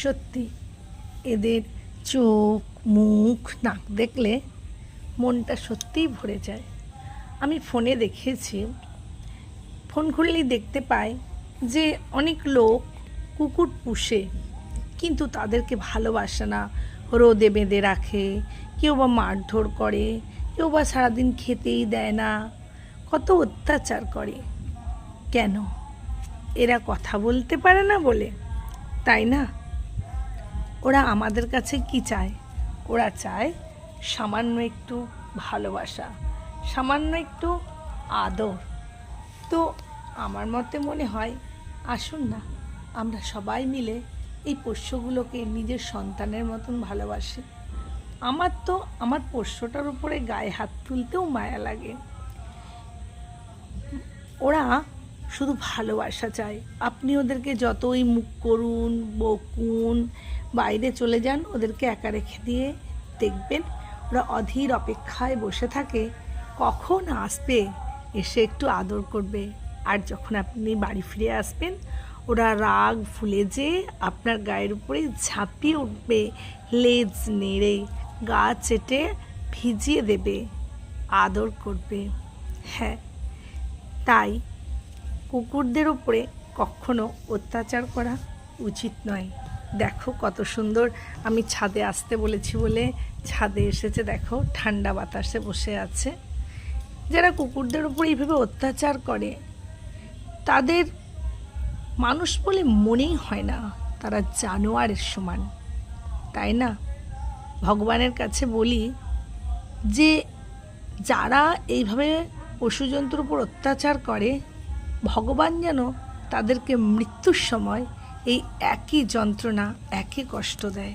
সত্যি এদের চোখ, মুখ, নাক দেখলে মনটা সত্যিই ভরে যায়। আমি ফোনে দেখেছি, ফোন খুললেই দেখতে পাই যে অনেক লোক কুকুর পুষে, কিন্তু তাদেরকে ভালোবাসে না, রোদে বেঁধে রাখে, কেউ বা মারধর করে, কেউ বা সারাদিন খেতেই দেয় না, কত অত্যাচার করে। কেন? এরা কথা বলতে পারে না বলে, তাই না? ওরা আমাদের কাছে কি চায়? ওরা চায় সামান্য একটু ভালোবাসা, সামান্য একটু আদর। তো আমার মতে মনে হয়, আসুন না আমরা সবাই মিলে এই পোষ্যগুলোকে নিজের সন্তানের মতন ভালোবাসি। আমার তো আমার পোষ্যটার উপরে গায়ে হাত তুলতেও মায়া লাগে। ওরা শুধু ভালোবাসা চায়। আপনি ওদেরকে যতই মুখ করুন, বকুন, বাইরে চলে যান, ওদেরকে একা রেখে দিয়ে দেখবেন ওরা অধীর অপেক্ষায় বসে থাকে কখন আসবে, এসে একটু আদর করবে। আর যখন আপনি বাড়ি ফিরে আসবেন, ওরা রাগ ফুলে যে আপনার গায়ের উপরে ঝাঁপিয়ে উঠবে, লেজ নেড়ে গা চেটে ভিজিয়ে দেবে, আদর করবে। হ্যাঁ, তাই কুকুরদের উপরে কখনো অত্যাচার করা উচিত নয়। দেখো কত সুন্দর, আমি ছাদে আসতে বলেছি বলে ছাদে এসেছে, দেখো ঠান্ডা বাতাসে বসে আছে। যারা কুকুরদের উপর এইভাবে অত্যাচার করে তাদের মানুষ বলে মনেই হয় না, তারা জানোয়ারের সমান, তাই না? ভগবানের কাছে বলি যে যারা এইভাবে পশুজন্তুর উপর অত্যাচার করে, ভগবান যেন তাদেরকে মৃত্যুর সময় এই একই যন্ত্রণা, একই কষ্ট দেয়।